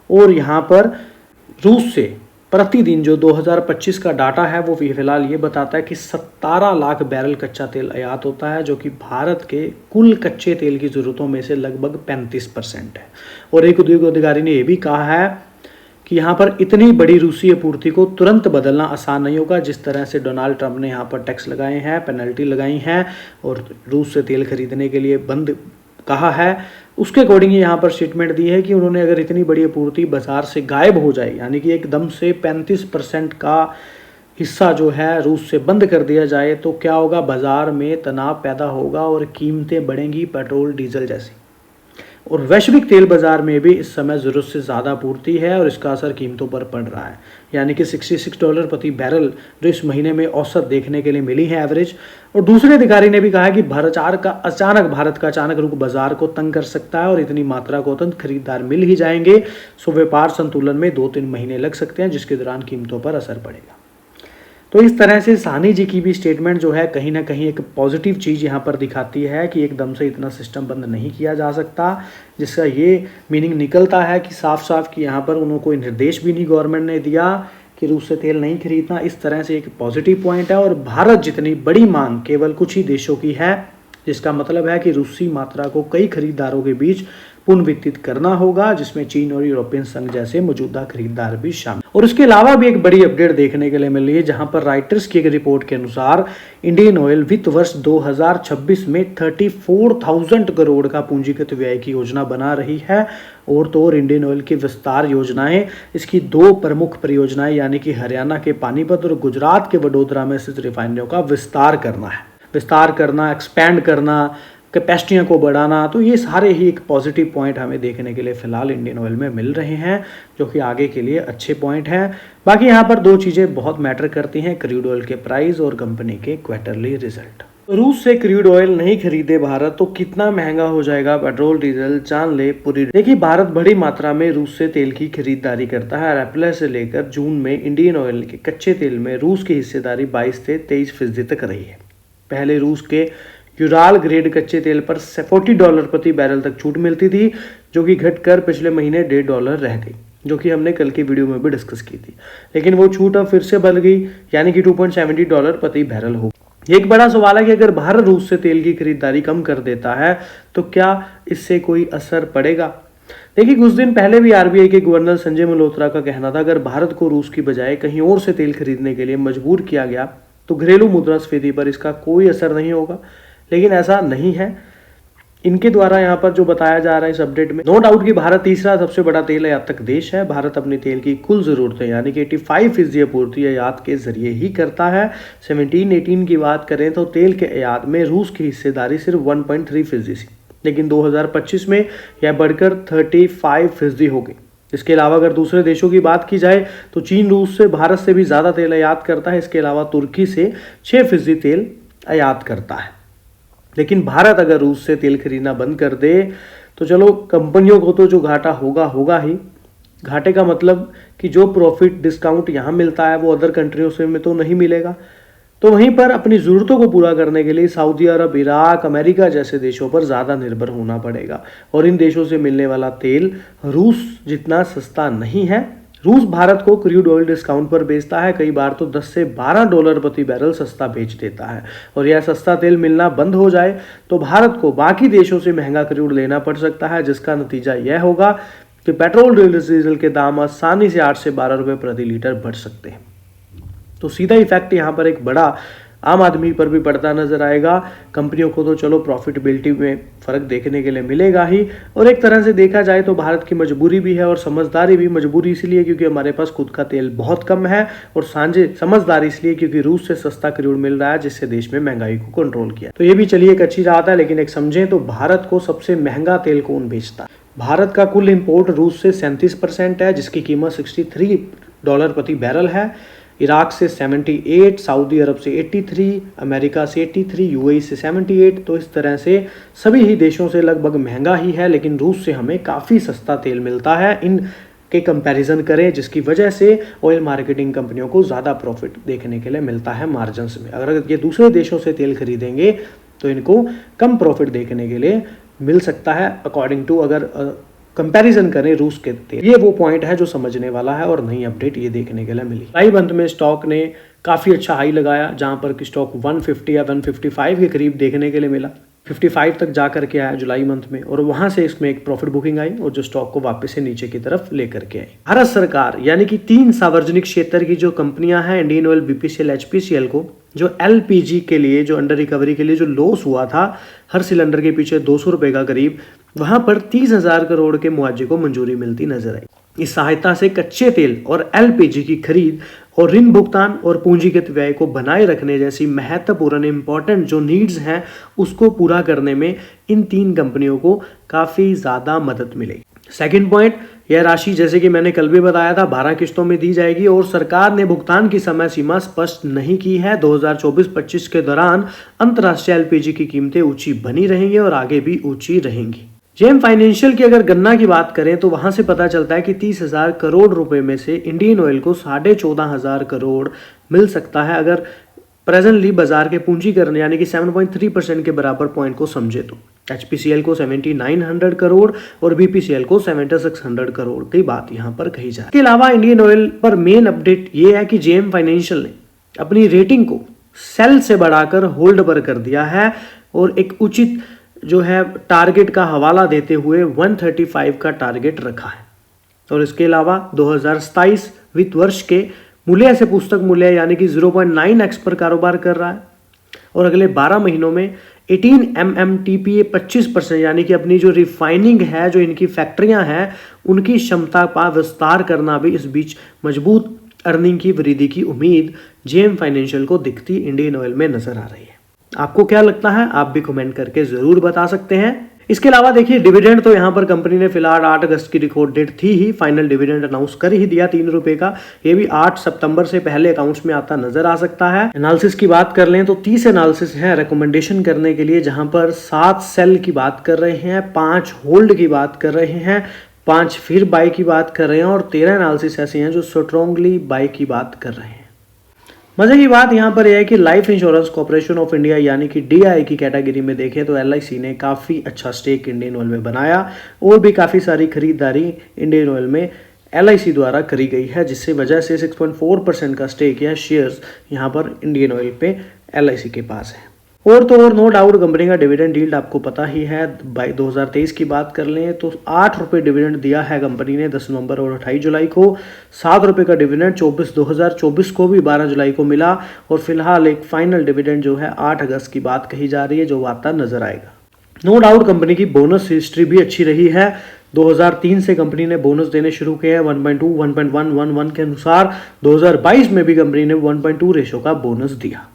और यहाँ पर रूस से प्रतिदिन जो 2025 का डाटा है वो फिलहाल ये बताता है कि 17 लाख बैरल कच्चा तेल आयात होता है, जो कि भारत के कुल कच्चे तेल की ज़रूरतों में से लगभग 35% है। और एक उद्योग अधिकारी ने यह भी कहा है कि यहाँ पर इतनी बड़ी रूसी आपूर्ति को तुरंत बदलना आसान नहीं होगा। जिस तरह से डोनाल्ड ट्रंप ने यहाँ पर टैक्स लगाए हैं, पेनल्टी लगाई हैं और रूस से तेल खरीदने के लिए बंद कहा है, उसके अकॉर्डिंग यहाँ पर स्टेटमेंट दी है कि उन्होंने अगर इतनी बड़ी आपूर्ति बाजार से गायब हो जाए, यानी कि एकदम से 35% का हिस्सा जो है रूस से बंद कर दिया जाए, तो क्या होगा, बाजार में तनाव पैदा होगा और कीमतें बढ़ेंगी पेट्रोल डीजल जैसी। और वैश्विक तेल बाजार में भी इस समय ज़रूरत से ज़्यादा आपूर्ति है और इसका असर कीमतों पर पड़ रहा है, यानी कि $66 प्रति बैरल जो इस महीने में औसत देखने के लिए मिली है एवरेज। और दूसरे अधिकारी ने भी कहा कि भारत का अचानक रुख बाजार को तंग कर सकता है और इतनी मात्रा को तुरंत खरीदार मिल ही जाएंगे, सो व्यापार संतुलन में 2-3 महीने लग सकते हैं, जिसके दौरान कीमतों पर असर पड़ेगा। तो इस तरह से साहनी जी की भी स्टेटमेंट जो है कहीं ना कहीं एक पॉजिटिव चीज़ यहाँ पर दिखाती है कि एकदम से इतना सिस्टम बंद नहीं किया जा सकता, जिसका ये मीनिंग निकलता है कि साफ साफ कि यहाँ पर उन्होंने कोई निर्देश भी नहीं गवर्नमेंट ने दिया कि रूस से तेल नहीं खरीदना। इस तरह से एक पॉजिटिव पॉइंट है। और भारत जितनी बड़ी मांग केवल कुछ ही देशों की है, जिसका मतलब है कि रूसी मात्रा को कई खरीदारों के बीच पुनर्वितरित करना होगा, जिसमें चीन और यूरोपियन संघ जैसे मौजूदा खरीदार भी शामिल। और इसके अलावा भी एक बड़ी अपडेट देखने के लिए मिल रही है, जहां पर राइटर्स की एक रिपोर्ट के अनुसार इंडियन ऑयल वित्त वर्ष 2026 में 34,000 करोड़ का पूंजीगत व्यय की योजना बना रही है। और तो और इंडियन ऑयल की विस्तार योजनाएं, इसकी 2 प्रमुख परियोजनाएं यानी कि हरियाणा के पानीपत और गुजरात के वडोदरा में स्थित रिफाइनरियों का विस्तार करना, एक्सपैंड करना, कैपेसिटियों को बढ़ाना। तो ये सारे ही एक पॉजिटिव पॉइंट हमें देखने के लिए फिलहाल इंडियन ऑयल में मिल रहे हैं, जो कि आगे के लिए अच्छे पॉइंट हैं। बाकी यहाँ पर 2 चीज़ें बहुत मैटर करती हैं, क्रूड ऑयल के प्राइस और कंपनी के क्वार्टरली रिजल्ट। रूस से क्रूड ऑयल नहीं खरीदे भारत तो कितना महंगा हो जाएगा पेट्रोल डीजल, जान ले पूरी। देखिए, भारत बड़ी मात्रा में रूस से तेल की खरीदारी करता है। अप्रैल से लेकर जून में इंडियन ऑयल के कच्चे तेल में रूस की हिस्सेदारी 22 से 23% तक रही है। पहले रूस के यूराल ग्रेड कच्चे तेल पर $40 प्रति बैरल तक छूट मिलती थी, जो कि घटकर पिछले महीने $1.5 रह गई, जो कि हमने कल की वीडियो में भी डिस्कस की थी। लेकिन वो छूट अब फिर से बढ़ गई, यानी कि $2.70 प्रति बैरल हो। एक बड़ा सवाल है कि अगर भारत रूस से तेल की खरीदारी कम कर देता है तो क्या इससे कोई असर पड़ेगा। देखिए, कुछ दिन पहले भी आरबीआई के गवर्नर संजय मल्होत्रा का कहना था, अगर भारत को रूस की बजाय कहीं और से तेल खरीदने के लिए मजबूर किया गया तो घरेलू मुद्रास्फीति पर इसका कोई असर नहीं होगा। लेकिन ऐसा नहीं है। इनके द्वारा यहाँ पर जो बताया जा रहा है इस अपडेट में, नो डाउट कि भारत तीसरा सबसे बड़ा तेल आयातक देश है। भारत अपनी तेल की कुल जरूरतें यानी कि 85% आपूर्ति आयात के जरिए ही करता है। 17-18 की बात करें तो तेल के आयात में रूस की हिस्सेदारी सिर्फ 1.3% थी, लेकिन 2025 में यह बढ़कर 35% हो गई। इसके अलावा अगर दूसरे देशों की बात की जाए तो चीन रूस से भारत से भी ज़्यादा तेल आयात करता है। इसके अलावा तुर्की से 6% तेल आयात करता है। लेकिन भारत अगर रूस से तेल खरीदना बंद कर दे तो चलो, कंपनियों को तो जो घाटा होगा ही। घाटे का मतलब कि जो प्रॉफिट डिस्काउंट यहाँ मिलता है वो अदर कंट्रियों से में तो नहीं मिलेगा। तो वहीं पर अपनी ज़रूरतों को पूरा करने के लिए सऊदी अरब, इराक, अमेरिका जैसे देशों पर ज़्यादा निर्भर होना पड़ेगा। और इन देशों से मिलने वाला तेल रूस जितना सस्ता नहीं है। रूस भारत को क्रूड ऑयल डिस्काउंट पर बेचता है, कई बार तो $10 से $12 प्रति बैरल सस्ता बेच देता है। और यह सस्ता तेल मिलना बंद हो जाए तो भारत को बाकी देशों से महंगा क्रूड लेना पड़ सकता है, जिसका नतीजा यह होगा कि पेट्रोल डीजल के दाम आसानी से 8 से 12 रुपये प्रति लीटर बढ़ सकते हैं। तो सीधा इफेक्ट यहाँ पर एक बड़ा आम आदमी पर भी पड़ता नजर आएगा। कंपनियों को तो चलो प्रॉफिटेबिलिटी में फर्क देखने के लिए मिलेगा ही, और एक तरह से देखा जाए तो भारत की मजबूरी भी है और समझदारी भी। मजबूरी इसलिए क्योंकि हमारे पास खुद का तेल बहुत कम है, और समझदारी इसलिए क्योंकि रूस से सस्ता क्रूड मिल रहा है, जिससे देश में महंगाई को कंट्रोल किया। तो ये भी चलिए एक अच्छी बात है। लेकिन एक समझें तो भारत को सबसे महंगा तेल कौन बेचता है। भारत का कुल इम्पोर्ट रूस से 37% है, जिसकी कीमत $63 प्रति बैरल है। इराक से 78, सऊदी अरब से 83, अमेरिका से 83, यूएई से 78। तो इस तरह से सभी ही देशों से लगभग महंगा ही है, लेकिन रूस से हमें काफ़ी सस्ता तेल मिलता है। इन के कंपैरिजन करें, जिसकी वजह से ऑयल मार्केटिंग कंपनियों को ज़्यादा प्रॉफिट देखने के लिए मिलता है मार्जिन्स में। अगर ये दूसरे देशों से तेल खरीदेंगे तो इनको कम प्रॉफिट देखने के लिए मिल सकता है अकॉर्डिंग टू, अगर कंपैरिजन करें रूस के तेल। ये वो पॉइंट है जो समझने वाला है और नई अपडेट ये देखने के लिए मिली। जुलाई मंथ में स्टॉक ने काफ़ी अच्छा हाई लगाया, जहां पर कि स्टॉक 150 या 155 के करीब देखने के लिए मिला। 55 तक जा करके आया जुलाई मंथ में, और वहां से इसमें एक प्रॉफिट बुकिंग आई और जो स्टॉक को वापस से नीचे की तरफ लेकर के आई। भारत सरकार यानी कि 3 सार्वजनिक क्षेत्र की जो कंपनियां हैं, इंडियन ऑयल, बीपीसीएल, एचपीसीएल को जो एलपीजी के लिए, जो अंडर रिकवरी के लिए जो लॉस हुआ था हर सिलेंडर के पीछे 200 रुपए का करीब, वहां पर 30,000 करोड़ के मुआवजे को मंजूरी मिलती नजर आई। इस सहायता से कच्चे तेल और एलपीजी की खरीद और ऋण भुगतान और पूंजीगत व्यय को बनाए रखने जैसी महत्वपूर्ण इंपॉर्टेंट जो नीड्स हैं उसको पूरा करने में इन 3 कंपनियों को काफी ज्यादा मदद मिलेगी। सेकंड पॉइंट, यह राशि जैसे कि मैंने कल भी बताया था 12 किस्तों में दी जाएगी और सरकार ने भुगतान की समय सीमा स्पष्ट नहीं की है। 2024-25 के दौरान अंतर्राष्ट्रीय एलपीजी की कीमतें ऊंची बनी रहेंगी और आगे भी ऊंची रहेंगी। जेएम फाइनेंशियल की अगर गणना की बात करें तो वहां से पता चलता है कि 30,000 करोड़ रुपए में से इंडियन ऑयल को 14,500 करोड़ मिल सकता है, अगर प्रेजेंटली बाजार के पूंजीकरण यानी कि 7.3% के बराबर पॉइंट को समझे तो। एचपीसीएल को 7,900 करोड़ और बीपीसीएल को 7,600 करोड़ की बात यहां पर कही जाए। इसके अलावा इंडियन ऑयल पर मेन अपडेट ये है कि जेएम फाइनेंशियल ने अपनी रेटिंग को सेल से बढ़ाकर होल्ड पर कर दिया है और एक उचित जो है टारगेट का हवाला देते हुए 135 का टारगेट रखा है। और इसके अलावा 2027 वित्त वर्ष के मूल्य से पुस्तक मूल्य यानी कि 0.9x पर कारोबार कर रहा है और अगले 12 महीनों में 18 MMTPA 25% यानी कि अपनी जो रिफाइनिंग है, जो इनकी फैक्ट्रियां हैं, उनकी क्षमता का विस्तार करना भी इस बीच मजबूत अर्निंग की वृद्धि की उम्मीद जेएम फाइनेंशियल को दिखती इंडियन ऑयल में नजर आ रही है। आपको क्या लगता है आप भी कमेंट करके जरूर बता सकते हैं। इसके अलावा देखिए डिविडेंड तो यहां पर कंपनी ने फिलहाल 8 अगस्त की रिकॉर्ड डेट थी ही, फाइनल डिविडेंड अनाउंस कर ही दिया 3 रुपए का। ये भी 8 सितंबर से पहले अकाउंट्स में आता नजर आ सकता है। एनालिसिस की बात कर लें तो 30 एनालिसिस है रिकमेंडेशन करने के लिए, जहां पर 7 सेल की बात कर रहे हैं, 5 होल्ड की बात कर रहे हैं, 5 फिर बाय की बात कर रहे हैं और 13 एनालिसिस ऐसे हैं जो स्ट्रांगली बाय की बात कर रहे हैं। मजे की बात यहाँ पर यह है कि life insurance corporation of India यानी कि डीआई की कैटेगरी में देखें तो एलआईसी ने काफ़ी अच्छा स्टेक इंडियन ऑयल में बनाया और भी काफ़ी सारी खरीदारी इंडियन ऑयल में एलआईसी द्वारा करी गई है, जिससे वजह से 6.4% का स्टेक या शेयर्स यहाँ पर इंडियन ऑयल पे एलआईसी के पास है। और तो और नो डाउट कंपनी का डिविडेंड यील्ड आपको पता ही है। 2023 की बात कर लें तो 8 रुपये डिविडेंड दिया है कंपनी ने 10 नवंबर और 28 जुलाई को। 7 रुपये का डिविडेंड 2024 को भी 12 जुलाई को मिला और फिलहाल एक फाइनल डिविडेंड जो है 8 अगस्त की बात कही जा रही है, जो आता नजर आएगा। नो डाउट कंपनी की बोनस हिस्ट्री भी अच्छी रही है। 2003 से कंपनी ने बोनस देने शुरू किए हैं 1.2, 1.1, 1.1 के अनुसार। 2022 में भी कंपनी ने 1.2 रेशो का बोनस दिया।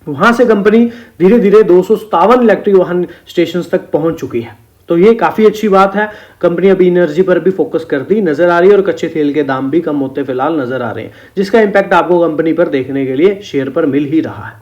वहां से कंपनी धीरे धीरे 257 इलेक्ट्रिक वाहन स्टेशन तक पहुंच चुकी है, तो ये काफी अच्छी बात है। कंपनी अभी एनर्जी पर भी फोकस करती नजर आ रही है और कच्चे तेल के दाम भी कम होते फिलहाल नजर आ रहे हैं, जिसका इंपैक्ट आपको कंपनी पर देखने के लिए शेयर पर मिल ही रहा है।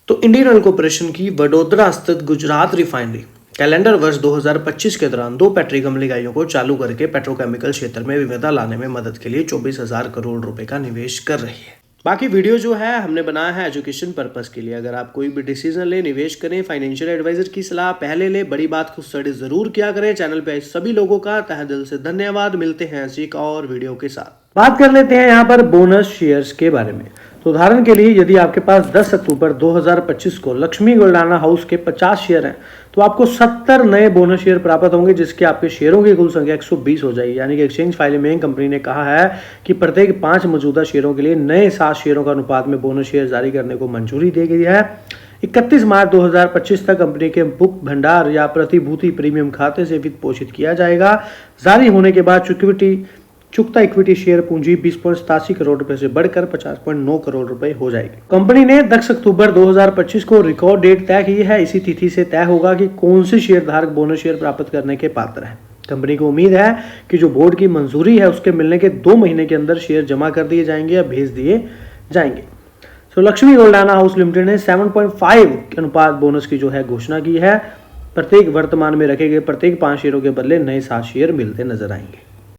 तो इंडियन ऑयल कॉर्पोरेशन की वडोदरा स्थित गुजरात रिफाइनरी कैलेंडर वर्ष 2025 के दौरान 2 पेट्रोकेमिकल इकाइयों को चालू करके पेट्रोकेमिकल क्षेत्र में विविधता लाने में मदद के लिए 24,000 करोड़ रुपए का निवेश कर रही है। बाकी वीडियो जो है हमने बनाया है एजुकेशन पर्पस के लिए। अगर आप कोई भी डिसीजन ले, निवेश करें, फाइनेंशियल एडवाइजर की सलाह पहले ले, बड़ी बात खुद स्टडी जरूर किया करें। चैनल पे सभी लोगों का तहे दिल से धन्यवाद। मिलते हैं ऐसी एक और वीडियो के साथ। बात कर लेते हैं यहाँ पर बोनस शेयर्स के बारे में। तो उदाहरण के लिए यदि आपके पास 10 अक्टूबर 2025 को लक्ष्मी गोल्डाना हाउस के 50 शेयर हैं तो आपको 70 नए बोनस शेयर प्राप्त होंगे, जिसके आपके शेयरों की कुल संख्या 120 हो जाएगी। यानी कि एक्सचेंज फाइलिंग में कंपनी ने कहा है कि प्रत्येक 5 मौजूदा शेयरों के लिए नए 7 शेयरों का अनुपात में बोनस शेयर जारी करने को मंजूरी दी गई है। 31 मार्च 2025 तक कंपनी के बुक भंडार या प्रतिभूति प्रीमियम खाते से वित्त पोषित किया जाएगा। जारी होने के बाद चुकता इक्विटी शेयर पूंजी 20.87 करोड़ रुपए से बढ़कर 50.9 करोड़ रुपए हो जाएगी। कंपनी ने 10 अक्टूबर 2025 को रिकॉर्ड डेट तय की है। इसी तिथि से तय होगा कि कौन से शेयर धारक बोनस शेयर प्राप्त करने के पात्र हैं। कंपनी को उम्मीद है कि जो बोर्ड की मंजूरी है उसके मिलने के 2 महीने के अंदर शेयर जमा कर दिए जाएंगे या भेज दिए जाएंगे। तो लक्ष्मी गोल्डाना हाउस लिमिटेड ने 7.5 के अनुपात बोनस की जो है घोषणा की है। प्रत्येक वर्तमान में रखे गए प्रत्येक 5 शेयरों के बदले नए 7 शेयर मिलते नजर आएंगे।